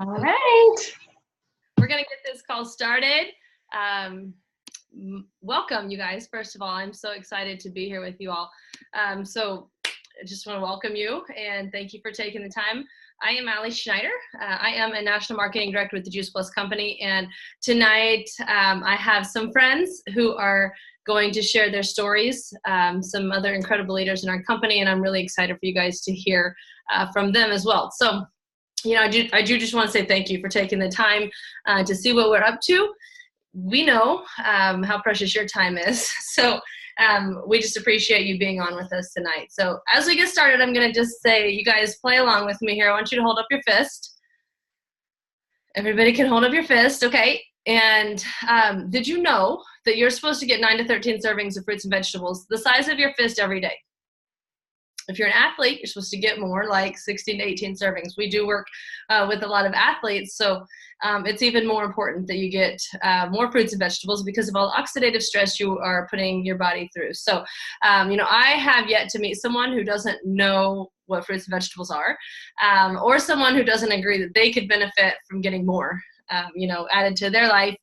All right. We're going to get this call started. Welcome, you guys. First of all, I'm so excited to be here with you all. So I just want to welcome you and thank you for taking the time. I am Allie Schneider. I am a National Marketing Director with the Juice Plus Company. And tonight I have some friends who are going to share their stories, some other incredible leaders in our company, and I'm really excited for you guys to hear from them as well. So, you know, I do just want to say thank you for taking the time to see what we're up to. We know how precious your time is, so we just appreciate you being on with us tonight. So as we get started, I'm going to just say, you guys play along with me here. I want you to hold up your fist. Everybody can hold up your fist, okay? And did you know that you're supposed to get 9 to 13 servings of fruits and vegetables, the size of your fist, every day? If you're an athlete, you're supposed to get more, like 16 to 18 servings. We do work with a lot of athletes, so it's even more important that you get more fruits and vegetables because of all the oxidative stress you are putting your body through. So, you know, I have yet to meet someone who doesn't know what fruits and vegetables are, or someone who doesn't agree that they could benefit from getting more, you know, added to their life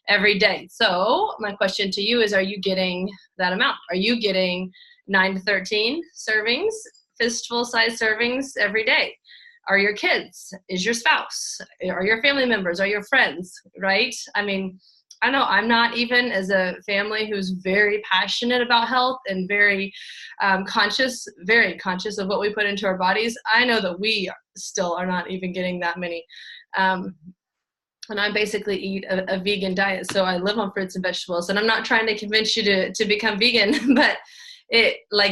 every day. So my question to you is, are you getting that amount? Are you getting 9 to 13 servings, fistful size servings every day? Are your kids? Is your spouse? Are your family members? Are your friends? Right? I mean, I know I'm not even, as a family who's very passionate about health and very conscious of what we put into our bodies. I know that we still are not even getting that many. And I basically eat a vegan diet, so I live on fruits and vegetables. And I'm not trying to convince you to become vegan, but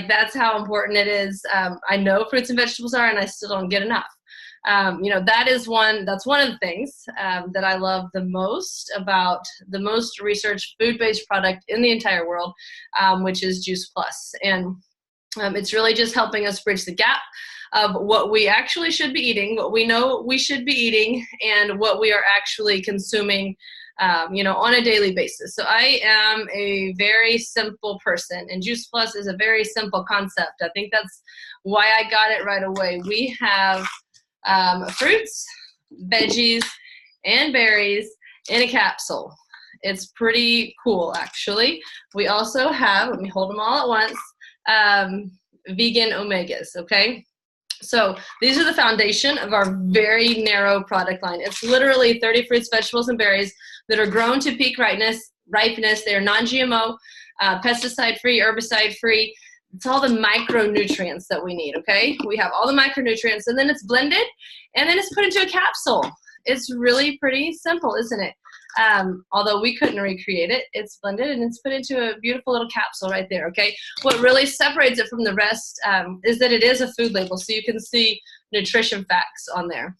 that's how important it is. I know fruits and vegetables are, and I still don't get enough. You know, that's one of the things that I love the most about the most researched food-based product in the entire world, which is Juice Plus. And it's really just helping us bridge the gap of what we actually should be eating, what we know we should be eating, and what we are actually consuming, you know, on a daily basis. So I am a very simple person, and Juice Plus is a very simple concept. I think that's why I got it right away. We have fruits, veggies, and berries in a capsule. It's pretty cool, actually. We also have, let me hold them all at once, vegan omegas, okay? So these are the foundation of our very narrow product line. It's literally 30 fruits, vegetables, and berries that are grown to peak ripeness. They are non-GMO, pesticide-free, herbicide-free. It's all the micronutrients that we need, okay? We have all the micronutrients, and then it's blended, and then it's put into a capsule. It's really pretty simple, isn't it? Although we couldn't recreate it, it's blended and it's put into a beautiful little capsule right there, okay? What really separates it from the rest is that it is a food label, so you can see nutrition facts on there.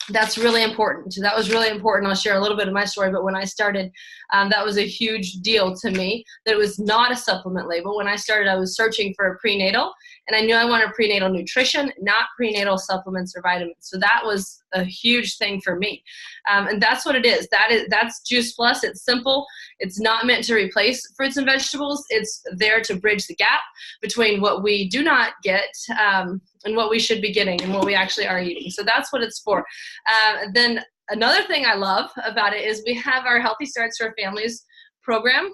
That's really important. That was really important. I'll share a little bit of my story, but when I started, that was a huge deal to me, that it was not a supplement label. When I started, I was searching for a prenatal, and I knew I wanted prenatal nutrition, not prenatal supplements or vitamins. So that was a huge thing for me. And that's what it is. That's Juice Plus. It's simple. It's not meant to replace fruits and vegetables. It's there to bridge the gap between what we do not get and what we should be getting and what we actually are eating. So that's what it's for. Then another thing I love about it is we have our Healthy Starts for Families program.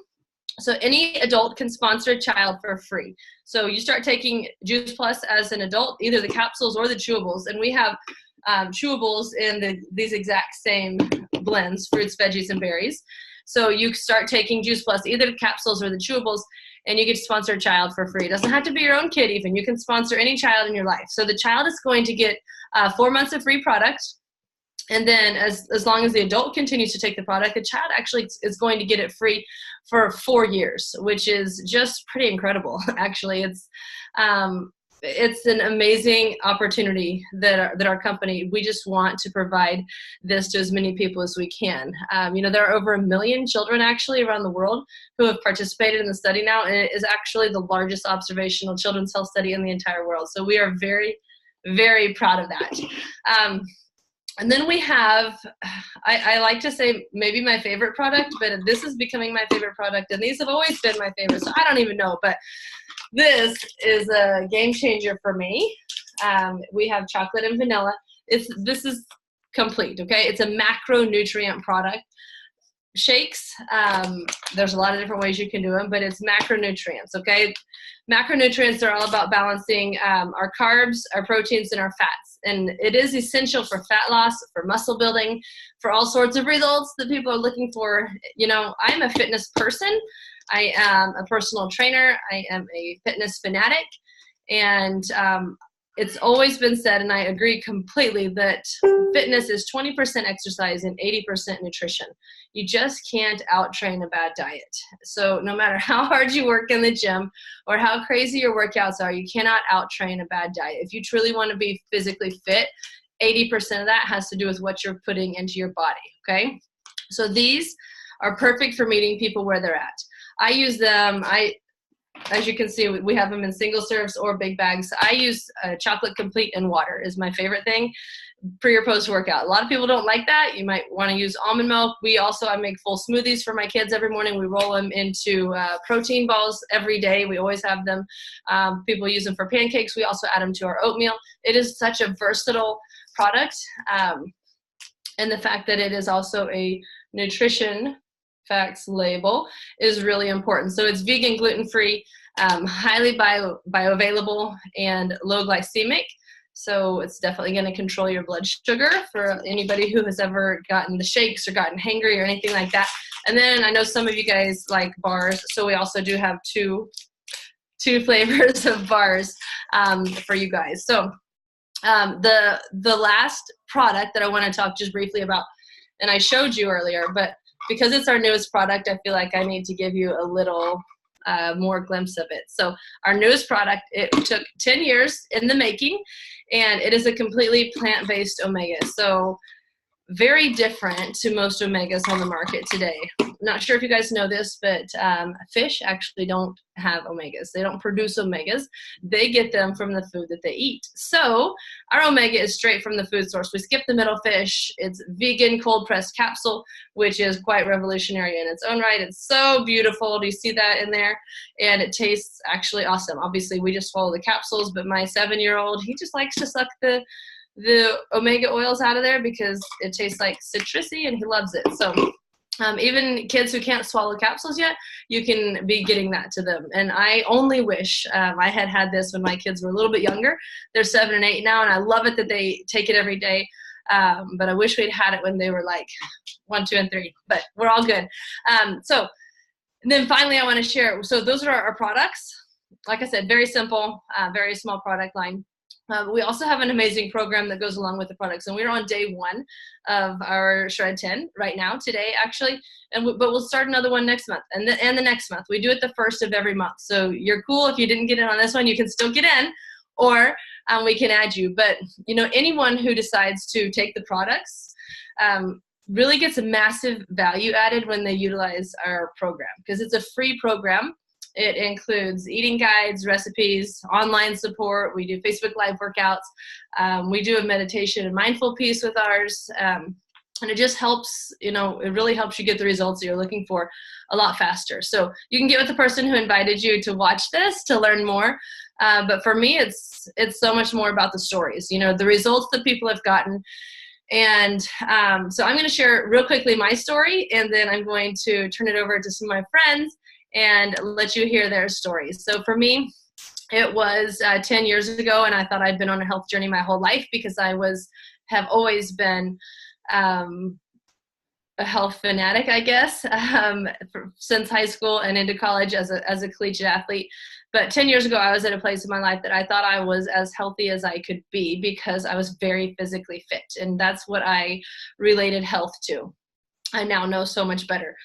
So any adult can sponsor a child for free. So you start taking Juice Plus as an adult, either the capsules or the chewables, and we have chewables in these exact same blends, fruits, veggies, and berries. So you start taking Juice Plus, either the capsules or the chewables, and you get to sponsor a child for free. It doesn't have to be your own kid even. You can sponsor any child in your life. So the child is going to get 4 months of free product. And then as long as the adult continues to take the product, the child actually is going to get it free for 4 years, which is just pretty incredible, actually. It's an amazing opportunity that our company, we just want to provide this to as many people as we can. You know, there are over 1 million children actually around the world who have participated in the study now, and it is actually the largest observational children's health study in the entire world. So we are very, very proud of that. And then we have, I like to say maybe my favorite product, but this is becoming my favorite product, and these have always been my favorite, so I don't even know, but this is a game changer for me. We have chocolate and vanilla. This is Complete, okay? It's a macronutrient product. Shakes, there's a lot of different ways you can do them, but it's macronutrients, okay? Macronutrients are all about balancing our carbs, our proteins, and our fats. And it is essential for fat loss, for muscle building, for all sorts of results that people are looking for. You know, I'm a fitness person. I am a personal trainer. I am a fitness fanatic. And it's always been said, and I agree completely, that fitness is 20% exercise and 80% nutrition. You just can't out-train a bad diet. So no matter how hard you work in the gym or how crazy your workouts are, you cannot out-train a bad diet. If you truly want to be physically fit, 80% of that has to do with what you're putting into your body, okay? So these are perfect for meeting people where they're at. I use them, as you can see, we have them in single serves or big bags. I use Chocolate Complete and water is my favorite thing pre or post workout. A lot of people don't like that. You might want to use almond milk. I make full smoothies for my kids every morning. We roll them into protein balls every day. We always have them. People use them for pancakes. We also add them to our oatmeal. It is such a versatile product. And the fact that it is also a nutrition facts label is really important. So it's vegan, gluten-free, highly bioavailable, and low glycemic. So it's definitely going to control your blood sugar for anybody who has ever gotten the shakes or gotten hangry or anything like that. And then I know some of you guys like bars, so we also do have two flavors of bars for you guys. So the last product that I want to talk just briefly about, and I showed you earlier, but because it's our newest product, I feel like I need to give you a little more glimpse of it. So our newest product, it took 10 years in the making, and it is a completely plant-based omega. So very different to most omegas on the market today. Not sure if you guys know this, but fish actually don't have omegas. They don't produce omegas. They get them from the food that they eat. So our omega is straight from the food source. We skip the middle fish. It's vegan cold pressed capsule, which is quite revolutionary in its own right. It's so beautiful. Do you see that in there? And it tastes actually awesome. Obviously, we just swallow the capsules, but my 7-year-old, he just likes to suck the omega oils out of there because it tastes like citrusy and he loves it. So even kids who can't swallow capsules yet, you can be getting that to them. And I only wish I had this when my kids were a little bit younger. They're 7 and 8 now, and I love it that they take it every day. But I wish we'd had it when they were like 1, 2, and 3, but we're all good. And then finally I want to share, so those are our products. Like I said, very simple, very small product line. We also have an amazing program that goes along with the products, and we're on day 1 of our Shred 10 right now, today actually, but we'll start another one next month and the next month. We do it the first of every month, so you're cool. If you didn't get in on this one, you can still get in, or we can add you. But you know, anyone who decides to take the products really gets a massive value added when they utilize our program, because it's a free program. It includes eating guides, recipes, online support. We do Facebook Live workouts. We do a meditation and mindful piece with ours. And it just helps, you know, it really helps you get the results that you're looking for a lot faster. So you can get with the person who invited you to watch this to learn more. But for me, it's so much more about the stories, you know, the results that people have gotten. And so I'm going to share real quickly my story, and then I'm going to turn it over to some of my friends and let you hear their stories. So for me, it was 10 years ago, and I thought I'd been on a health journey my whole life because I have always been a health fanatic, I guess, since high school and into college as a collegiate athlete. But 10 years ago, I was at a place in my life that I thought I was as healthy as I could be because I was very physically fit, and that's what I related health to. I now know so much better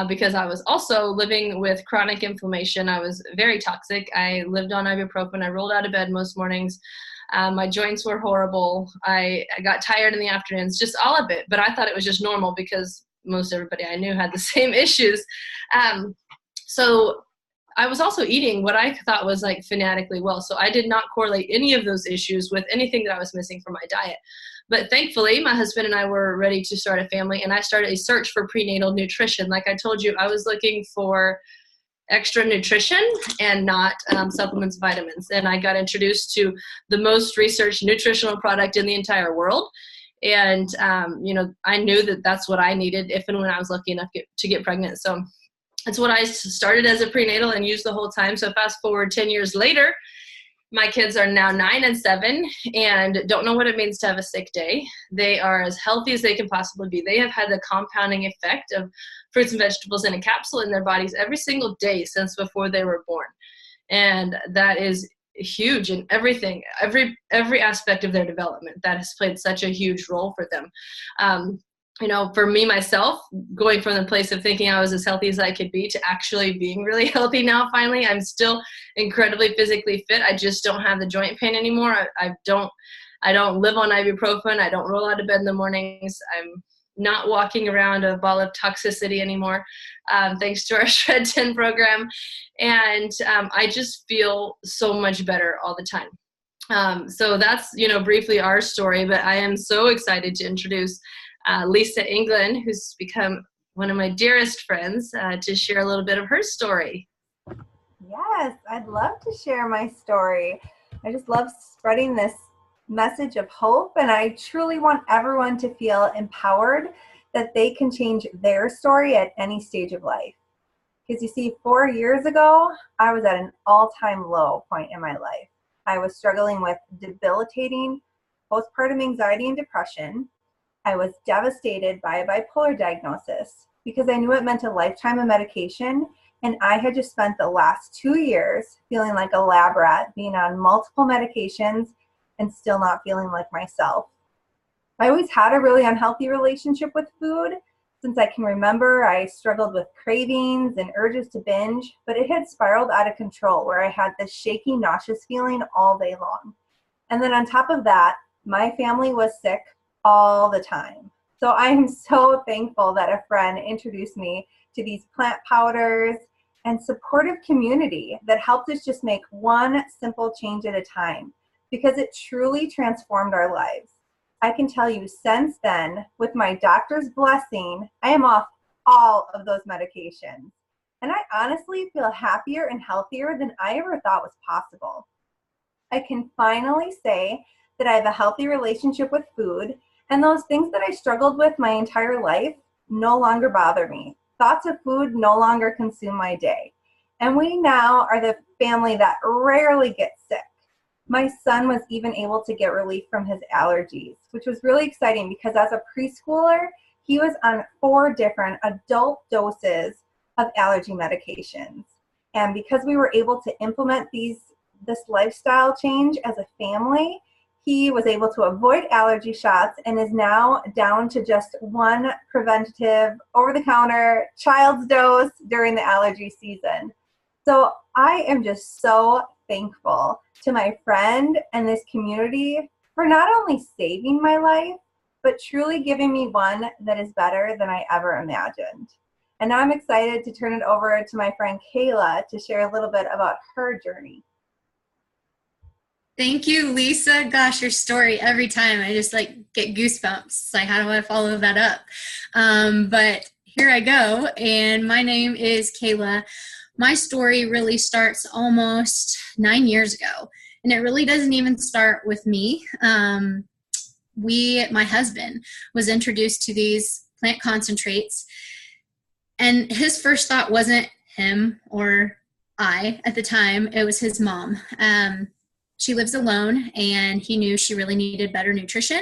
because I was also living with chronic inflammation. I was very toxic. I lived on ibuprofen. I rolled out of bed most mornings. My joints were horrible. I got tired in the afternoons, just all of it. But I thought it was just normal because most everybody I knew had the same issues. So I was also eating what I thought was like fanatically well. So I did not correlate any of those issues with anything that I was missing from my diet. But thankfully, my husband and I were ready to start a family, and I started a search for prenatal nutrition. Like I told you, I was looking for extra nutrition and not supplements, vitamins. And I got introduced to the most researched nutritional product in the entire world. And, I knew that that's what I needed if and when I was lucky enough to get pregnant. So that's what I started as a prenatal and used the whole time. So fast forward 10 years later, my kids are now 9 and 7 and don't know what it means to have a sick day. They are as healthy as they can possibly be. They have had the compounding effect of fruits and vegetables in a capsule in their bodies every single day since before they were born. And that is huge in everything, every aspect of their development. That has played such a huge role for them. For me, myself, going from the place of thinking I was as healthy as I could be to actually being really healthy now, finally. I'm still incredibly physically fit. I just don't have the joint pain anymore. I don't live on ibuprofen. I don't roll out of bed in the mornings. I'm not walking around a ball of toxicity anymore, thanks to our Shred 10 program. And I just feel so much better all the time. So that's, briefly our story, but I am so excited to introduce Lisa England, who's become one of my dearest friends, to share a little bit of her story. Yes, I'd love to share my story. I just love spreading this message of hope, and I truly want everyone to feel empowered that they can change their story at any stage of life. Because you see, 4 years ago, I was at an all-time low point in my life. I was struggling with debilitating postpartum anxiety and depression. I was devastated by a bipolar diagnosis because I knew it meant a lifetime of medication, and I had just spent the last 2 years feeling like a lab rat, being on multiple medications and still not feeling like myself. I always had a really unhealthy relationship with food. Since I can remember, I struggled with cravings and urges to binge, but it had spiraled out of control where I had this shaky, nauseous feeling all day long. And then on top of that, my family was sick all the time. So I am so thankful that a friend introduced me to these plant powders and supportive community that helped us just make one simple change at a time, because it truly transformed our lives. I can tell you since then, with my doctor's blessing, I am off all of those medications. And I honestly feel happier and healthier than I ever thought was possible. I can finally say that I have a healthy relationship with food, and those things that I struggled with my entire life no longer bother me. Thoughts of food no longer consume my day. And we now are the family that rarely gets sick. My son was even able to get relief from his allergies, which was really exciting because as a preschooler, he was on 4 different adult doses of allergy medications. And because we were able to implement this lifestyle change as a family, he was able to avoid allergy shots and is now down to just 1 preventative over-the-counter child's dose during the allergy season. So I am just so thankful to my friend and this community for not only saving my life, but truly giving me one that is better than I ever imagined. And now I'm excited to turn it over to my friend Kayla to share a little bit about her journey. Thank you, Lisa. Gosh, your story, every time I just get goosebumps. It's like, how do I follow that up? But here I go. And my name is Kayla. My story really starts almost 9 years ago. And it really doesn't even start with me. My husband was introduced to these plant concentrates. And his first thought wasn't him or I at the time. It was his mom. She lives alone, and he knew she really needed better nutrition.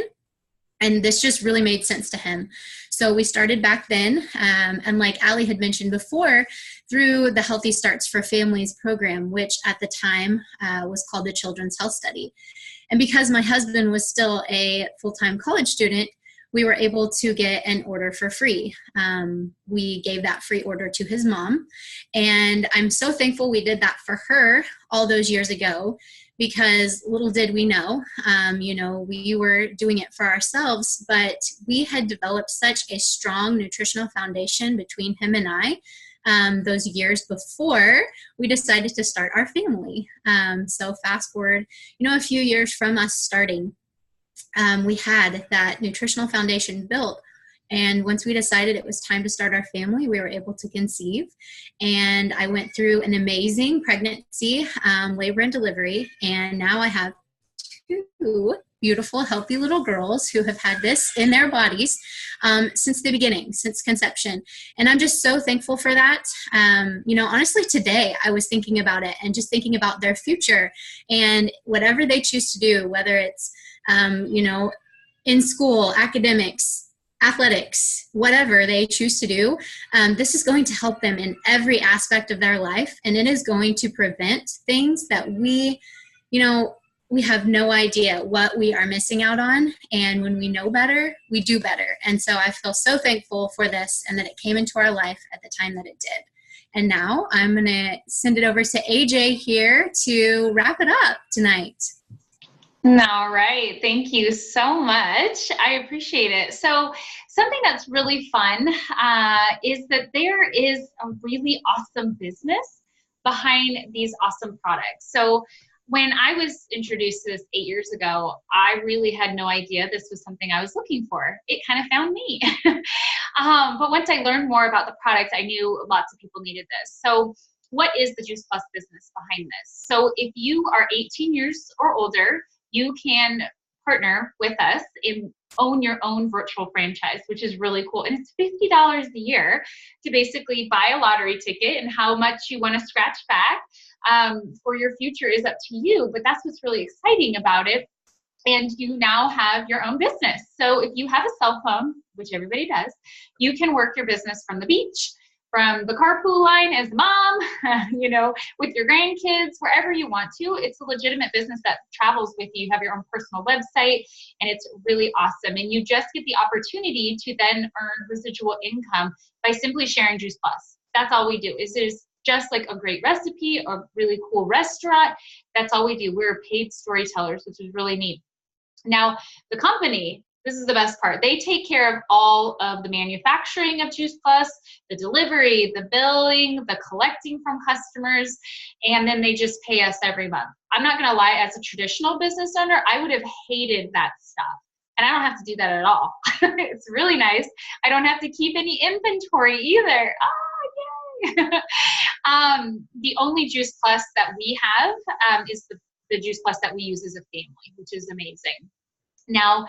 And this just really made sense to him. So we started back then. And like Allie had mentioned before, through the Healthy Starts for Families program, which at the time was called the Children's Health Study. And because my husband was still a full-time college student, we were able to get an order for free. We gave that free order to his mom. And I'm so thankful we did that for her all those years ago, because little did we know, we were doing it for ourselves, but we had developed such a strong nutritional foundation between him and I those years before we decided to start our family. So fast forward, a few years from us starting, we had that nutritional foundation built. And once we decided it was time to start our family, we were able to conceive. And I went through an amazing pregnancy, labor and delivery. And now I have 2 beautiful, healthy little girls who have had this in their bodies since the beginning, since conception. And I'm just so thankful for that. Honestly, today I was thinking about it and just thinking about their future and whatever they choose to do, whether it's, in school, academics, athletics, whatever they choose to do, this is going to help them in every aspect of their life. And it is going to prevent things that we have no idea what we are missing out on. And when we know better, we do better. And so I feel so thankful for this and that it came into our life at the time that it did. And now I'm going to send it over to AJ here to wrap it up tonight. All right. Thank you so much. I appreciate it. So something that's really fun is that there is a really awesome business behind these awesome products. So when I was introduced to this 8 years ago, I really had no idea this was something I was looking for. It kind of found me. But once I learned more about the product, I knew lots of people needed this. So what is the Juice Plus business behind this? So if you are 18 years or older, you can partner with us and own your own virtual franchise, which is really cool. And it's $50 a year to basically buy a lottery ticket, and how much you want to scratch back for your future is up to you. But that's what's really exciting about it. And you now have your own business. So if you have a cell phone, which everybody does, you can work your business from the beach, from the carpool line as mom, with your grandkids, wherever you want to. It's a legitimate business that travels with you. You have your own personal website, and it's really awesome. And you just get the opportunity to then earn residual income by simply sharing Juice Plus. That's all we do. It is just like a great recipe, a really cool restaurant. That's all we do. We're paid storytellers, which is really neat. Now, the company, this is the best part. They take care of all of the manufacturing of Juice Plus, the delivery, the billing, the collecting from customers, and then they just pay us every month. I'm not going to lie, as a traditional business owner, I would have hated that stuff. And I don't have to do that at all. It's really nice. I don't have to keep any inventory either. Oh, yay. The only Juice Plus that we have is the Juice Plus that we use as a family, which is amazing. Now,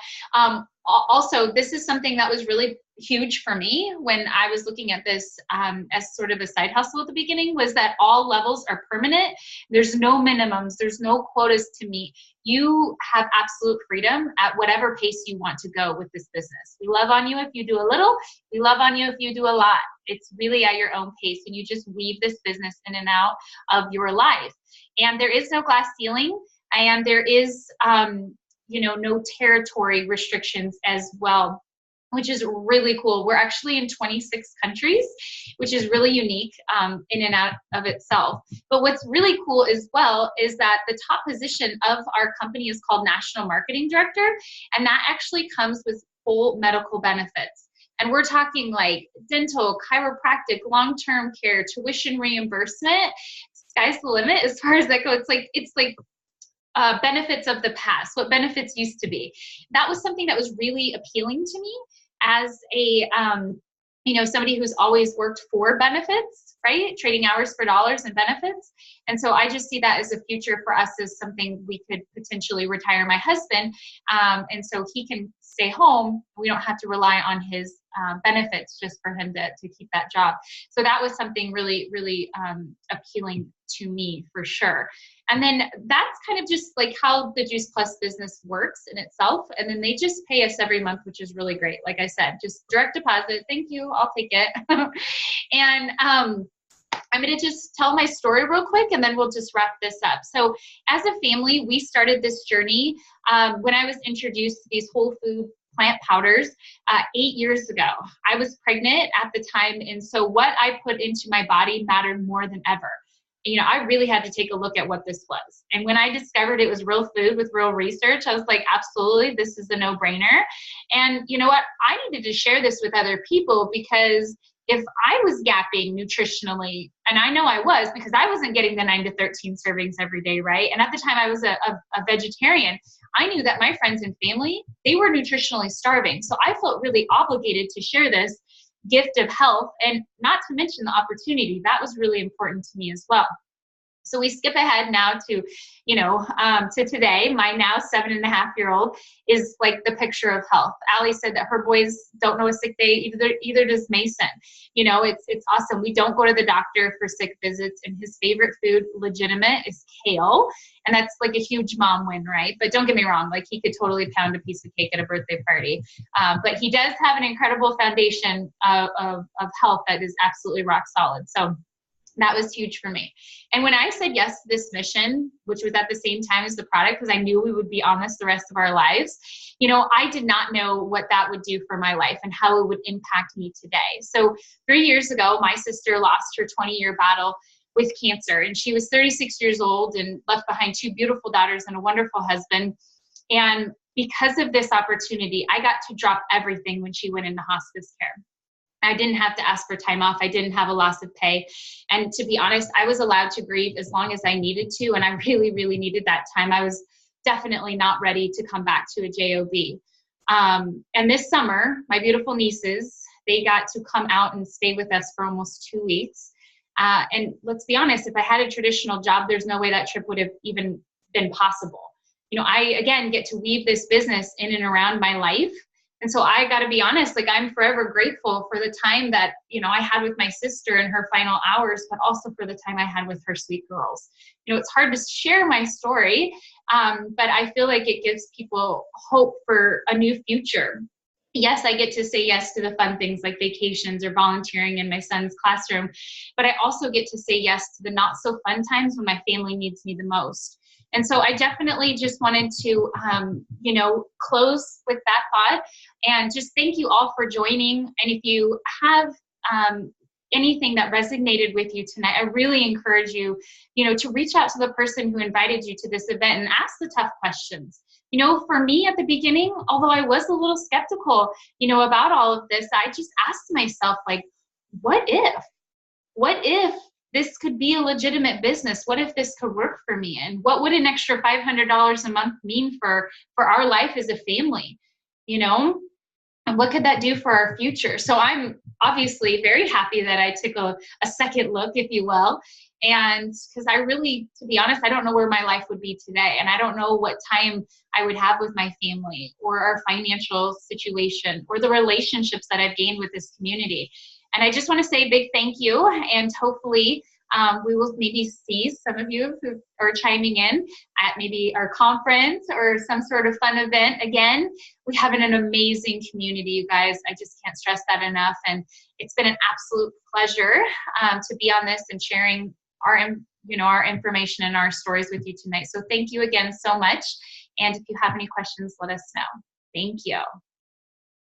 also, this is something that was really huge for me when I was looking at this as sort of a side hustle at the beginning, was that all levels are permanent. There's no minimums. There's no quotas to meet. You have absolute freedom at whatever pace you want to go with this business. We love on you if you do a little. We love on you if you do a lot. It's really at your own pace, and you just weave this business in and out of your life. And there is no glass ceiling, and there is no territory restrictions as well, which is really cool. We're actually in 26 countries, which is really unique in and out of itself. But what's really cool as well is that the top position of our company is called National Marketing Director, and that actually comes with full medical benefits. And we're talking like dental, chiropractic, long-term care, tuition reimbursement. Sky's the limit as far as that goes. It's like benefits of the past, what benefits used to be. That was something that was really appealing to me as a, somebody who's always worked for benefits, right? Trading hours for dollars and benefits. And so I just see that as a future for us as something we could potentially retire my husband. And so he can stay home. We don't have to rely on his benefits just for him to keep that job. So that was something really, really appealing to me for sure. And then that's kind of just like how the Juice Plus business works in itself. And then they just pay us every month, which is really great. Like I said, just direct deposit. Thank you. I'll take it. And I'm going to just tell my story real quick, and then we'll just wrap this up. So as a family, we started this journey when I was introduced to these whole food plant powders 8 years ago. I was pregnant at the time, and so what I put into my body mattered more than ever. I really had to take a look at what this was. And when I discovered it was real food with real research, I was like, absolutely, this is a no-brainer. And you know what? I needed to share this with other people, because if I was gapping nutritionally, and I know I was, because I wasn't getting the 9 to 13 servings every day, right? And at the time I was a vegetarian, I knew that my friends and family, they were nutritionally starving. So I felt really obligated to share this gift of health, and not to mention the opportunity. That was really important to me as well. So we skip ahead now to, to today. My now 7.5-year-old is like the picture of health. Allie said that her boys don't know a sick day, either does Mason. It's awesome. We don't go to the doctor for sick visits, and his favorite food, legitimate, is kale. And that's like a huge mom win, right? But don't get me wrong, like he could totally pound a piece of cake at a birthday party. But he does have an incredible foundation of health that is absolutely rock solid. So that was huge for me. And when I said yes to this mission, which was at the same time as the product, because I knew we would be on this the rest of our lives, I did not know what that would do for my life and how it would impact me today. So 3 years ago, my sister lost her 20-year battle with cancer, and she was 36 years old and left behind 2 beautiful daughters and a wonderful husband. And because of this opportunity, I got to drop everything when she went into hospice care. I didn't have to ask for time off. I didn't have a loss of pay. And to be honest, I was allowed to grieve as long as I needed to. And I really, really needed that time. I was definitely not ready to come back to a JOB. And this summer, my beautiful nieces, they got to come out and stay with us for almost 2 weeks. And let's be honest, if I had a traditional job, there's no way that trip would have even been possible. I, again, get to weave this business in and around my life. And so I got to be honest, like I'm forever grateful for the time that, I had with my sister in her final hours, but also for the time I had with her sweet girls. It's hard to share my story, but I feel like it gives people hope for a new future. Yes, I get to say yes to the fun things like vacations or volunteering in my son's classroom, but I also get to say yes to the not so fun times when my family needs me the most. And so I definitely just wanted to, close with that thought and just thank you all for joining. And if you have anything that resonated with you tonight, I really encourage you, to reach out to the person who invited you to this event and ask the tough questions. For me at the beginning, although I was a little skeptical, about all of this, I just asked myself, like, what if this could be a legitimate business? What if this could work for me? And what would an extra $500 a month mean for our life as a family? And what could that do for our future? So I'm obviously very happy that I took a second look, if you will. And because I really, to be honest, I don't know where my life would be today. And I don't know what time I would have with my family or our financial situation or the relationships that I've gained with this community. And I just want to say a big thank you, and hopefully we will maybe see some of you who are chiming in at maybe our conference or some sort of fun event. Again, we have an amazing community, you guys. I just can't stress that enough. And it's been an absolute pleasure to be on this and sharing our information and our stories with you tonight. So thank you again so much. And if you have any questions, let us know. Thank you.